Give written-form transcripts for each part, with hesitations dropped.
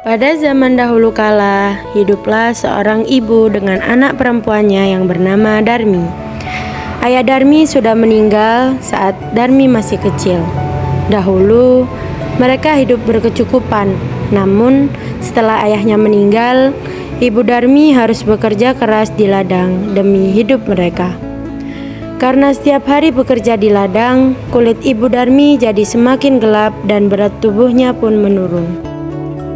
Pada zaman dahulu kala, hiduplah seorang ibu dengan anak perempuannya yang bernama Darmi. Ayah Darmi sudah meninggal saat Darmi masih kecil. Dahulu, mereka hidup berkecukupan. Namun, setelah ayahnya meninggal, ibu Darmi harus bekerja keras di ladang demi hidup mereka. Karena setiap hari bekerja di ladang, kulit ibu Darmi jadi semakin gelap dan berat tubuhnya pun menurun.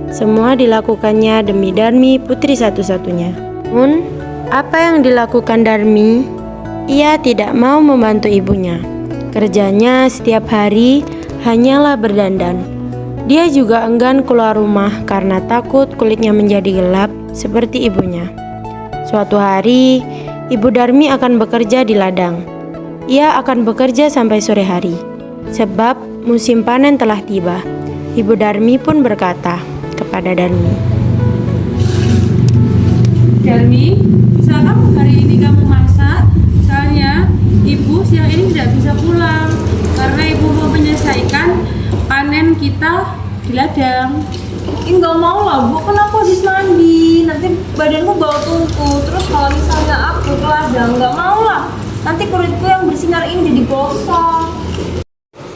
Semua dilakukannya demi Darmi, putri satu-satunya. Namun, apa yang dilakukan Darmi? Ia tidak mau membantu ibunya. Kerjanya setiap hari hanyalah berdandan. Dia juga enggan keluar rumah karena takut kulitnya menjadi gelap seperti ibunya. Suatu hari, ibu Darmi akan bekerja di ladang. Ia akan bekerja sampai sore hari, sebab musim panen telah tiba. Ibu Darmi pun berkata kepada Darmi, "Darmi, bisa kamu hari ini kamu masak? Soalnya ibu siang ini tidak bisa pulang karena ibu mau menyelesaikan panen kita di ladang." Enggak mau lah bu, kan aku habis mandi, nanti badanku bau tungku. Terus kalau misalnya aku ke ladang, enggak mau lah, nanti kulitku yang bersinar ini jadi gosong.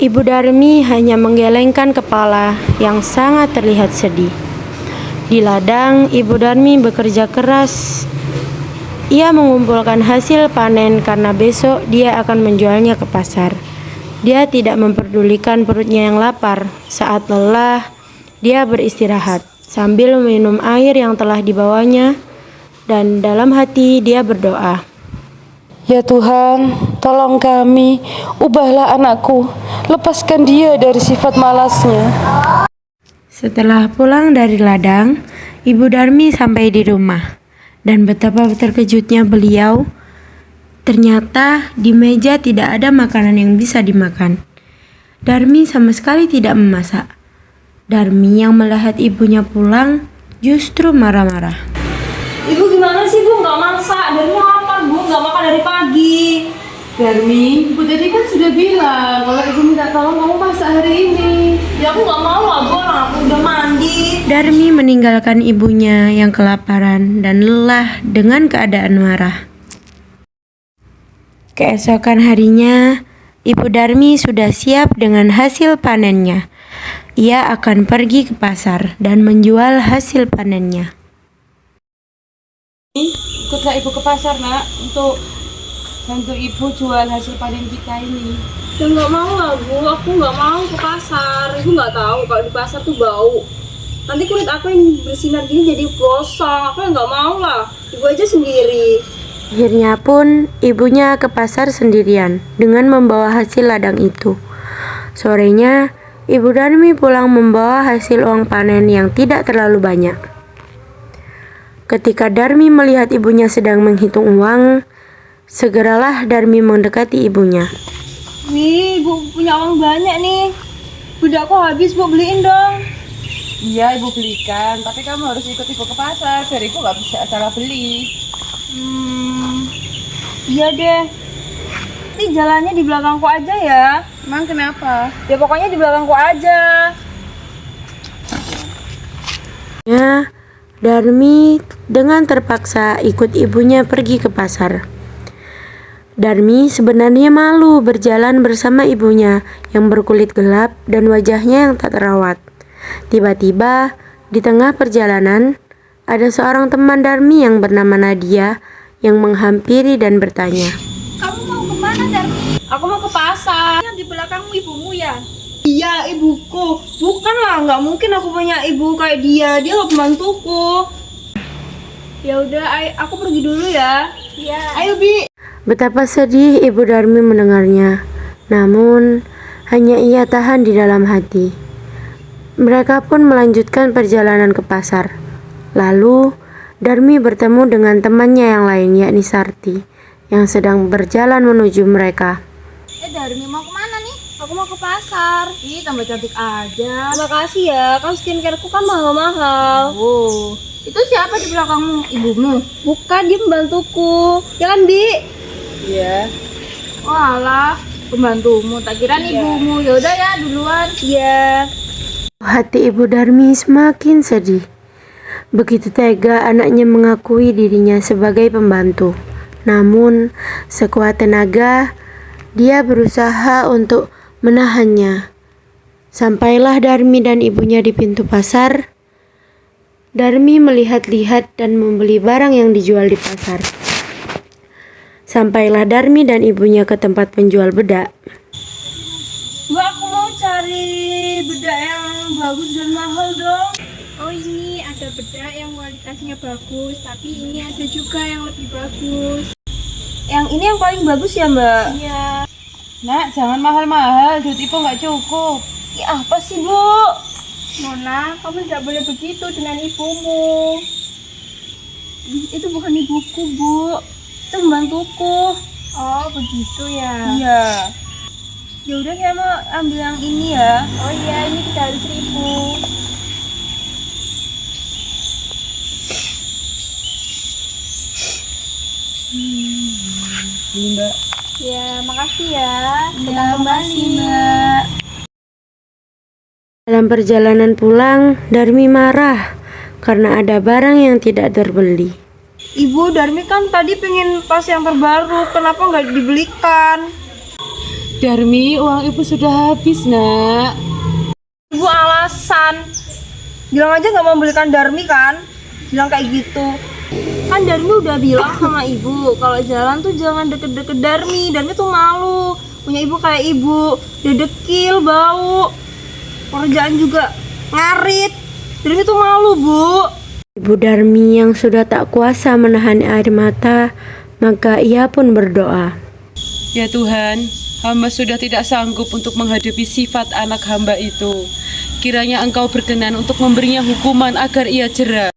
Ibu Darmi hanya menggelengkan kepala yang sangat terlihat sedih. Di ladang, Ibu Darmi bekerja keras. Ia mengumpulkan hasil panen karena besok dia akan menjualnya ke pasar. Dia tidak memperdulikan perutnya yang lapar. Saat lelah, dia beristirahat sambil minum air yang telah dibawanya, dan dalam hati dia berdoa, Ya Tuhan, tolong kami, ubahlah anakku, lepaskan dia dari sifat malasnya. Setelah pulang dari ladang, Ibu Darmi sampai di rumah, dan betapa terkejutnya beliau. Ternyata di meja tidak ada makanan yang bisa dimakan. Darmi sama sekali tidak memasak. Darmi yang melihat ibunya pulang justru marah-marah. Ibu gimana sih bu, nggak masak? Darmi lapar bu, nggak makan dari pagi. Darmi, ibu tadi kan sudah bilang kalau ibu minta tolong kamu masak hari ini. Ya aku nggak mau lah bu, orang aku udah mandi. Darmi meninggalkan ibunya yang kelaparan dan lelah dengan keadaan marah. Keesokan harinya, Ibu Darmi sudah siap dengan hasil panennya. Ia akan pergi ke pasar dan menjual hasil panennya. Ikutlah ibu ke pasar nak untuk bantu ibu jual hasil panen kita ini. Ya nggak mau lah bu, aku nggak mau ke pasar. Ibu nggak tahu kalau di pasar tuh bau. Nanti kulit aku yang bersinar gini jadi gosong. Aku yang nggak mau lah, ibu aja sendiri. Akhirnya pun ibunya ke pasar sendirian dengan membawa hasil ladang itu. Sorenya, Ibu Darmi pulang membawa hasil uang panen yang tidak terlalu banyak. Ketika Darmi melihat ibunya sedang menghitung uang, segeralah Darmi mendekati ibunya. Nih, ibu punya uang banyak nih. Budakku habis, bu beliin dong. Iya ibu belikan, tapi kamu harus ikut ibu ke pasar. Biar ibu nggak bisa salah beli. Iya deh. Nanti jalannya di belakangku aja ya. Emang kenapa? Ya pokoknya di belakangku aja. Ya, Darmi dengan terpaksa ikut ibunya pergi ke pasar. Darmi sebenarnya malu berjalan bersama ibunya yang berkulit gelap dan wajahnya yang tak terawat. Tiba-tiba, di tengah perjalanan, ada seorang teman Darmi yang bernama Nadia yang menghampiri dan bertanya, Kamu mau kemana, Darmi? Aku mau ke pasar. Yang di belakangmu ibumu ya? Iya, ibuku. Bukan lah, nggak mungkin aku punya ibu kayak dia. Dia nggak pembantuku. Ya udah, aku pergi dulu ya. Iya. Ayo, Bi. Betapa sedih Ibu Darmi mendengarnya, namun hanya ia tahan di dalam hati. Mereka pun melanjutkan perjalanan ke pasar. Lalu, Darmi bertemu dengan temannya yang lain, yakni Sarti, yang sedang berjalan menuju mereka. Darmi mau kemana nih? Aku mau ke pasar. Ih, tambah cantik aja. Makasih ya, kan skincareku kan mahal-mahal. Oh, itu siapa di belakangmu? Ibumu? Bukan, dia pembantuku. Ya kan, Bi? Iya. Oh alah, pembantumu. Tak kira ibumu. Ya udah ya, duluan. Iya. Hati Ibu Darmi semakin sedih. Begitu tega anaknya mengakui dirinya sebagai pembantu. Namun, sekuat tenaga, dia berusaha untuk menahannya. Sampailah Darmi dan ibunya di pintu pasar. Darmi melihat-lihat dan membeli barang yang dijual di pasar. Sampailah Darmi dan ibunya ke tempat penjual bedak. Mbak, aku mau cari bedak yang bagus dan mahal dong. Oh, ini ada bedak yang kualitasnya bagus, tapi ini ada juga yang lebih bagus. Yang ini yang paling bagus ya, Mbak? Iya. Nak, jangan mahal-mahal, duit ibu nggak cukup. Ya apa sih, Bu? Mona, kamu tidak boleh begitu dengan ibumu. Itu bukan ibuku, Bu. Itu pembantuku. Oh, begitu ya. Iya. Ya udah, saya mau ambil yang ini ya. Oh iya, ini 300.000. Ini Mbak. Ya, makasih ya. Ya, makasih, Mbak. Dalam perjalanan pulang, Darmi marah karena ada barang yang tidak terbeli. Ibu, Darmi kan tadi pengen tas yang terbaru. Kenapa nggak dibelikan? Darmi, uang ibu sudah habis, Nak. Ibu alasan. Bilang aja nggak mau belikan Darmi kan? Bilang kayak gitu. Kan Darmi udah bilang sama ibu kalau jalan tuh jangan deket-deket Darmi. Darmi tuh malu. Punya ibu kayak ibu, dedekil, bau. Pekerjaan juga ngarit. Darmi tuh malu, Bu. Ibu Darmi yang sudah tak kuasa menahan air mata, maka ia pun berdoa. Ya Tuhan, hamba sudah tidak sanggup untuk menghadapi sifat anak hamba itu. Kiranya Engkau berkenan untuk memberinya hukuman agar ia jera.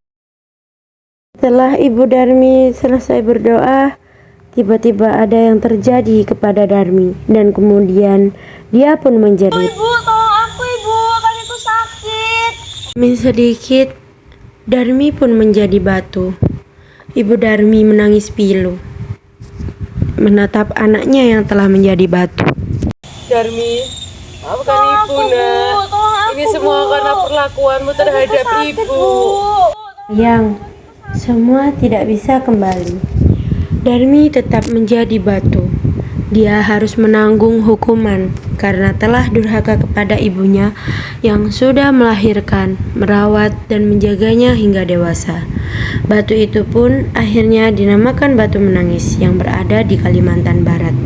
Setelah Ibu Darmi selesai berdoa, tiba-tiba ada yang terjadi kepada Darmi dan kemudian dia pun menjerit. Ibu, tolong aku, Ibu. Kakiku sakit. Demi sedikit, Darmi pun menjadi batu. Ibu Darmi menangis pilu, menatap anaknya yang telah menjadi batu. Darmi, maafkan ibu, Nak. Ini semua karena perlakuanmu terhadap ibu. Yang semua tidak bisa kembali. Darmi tetap menjadi batu. Dia harus menanggung hukuman karena telah durhaka kepada ibunya yang sudah melahirkan, merawat, dan menjaganya hingga dewasa. Batu itu pun akhirnya dinamakan batu menangis yang berada di Kalimantan Barat.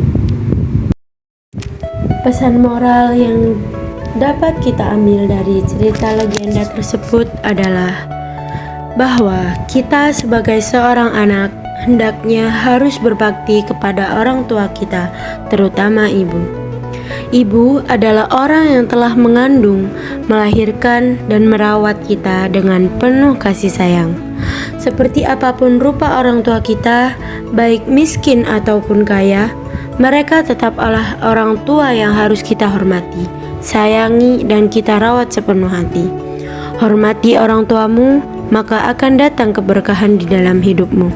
Pesan moral yang dapat kita ambil dari cerita legenda tersebut adalah bahwa kita sebagai seorang anak hendaknya harus berbakti kepada orang tua kita, terutama ibu. Ibu adalah orang yang telah mengandung, melahirkan, dan merawat kita dengan penuh kasih sayang. Seperti apapun rupa orang tua kita, baik miskin ataupun kaya, mereka tetaplah orang tua yang harus kita hormati, sayangi, dan kita rawat sepenuh hati. Hormati orang tuamu, maka akan datang keberkahan di dalam hidupmu.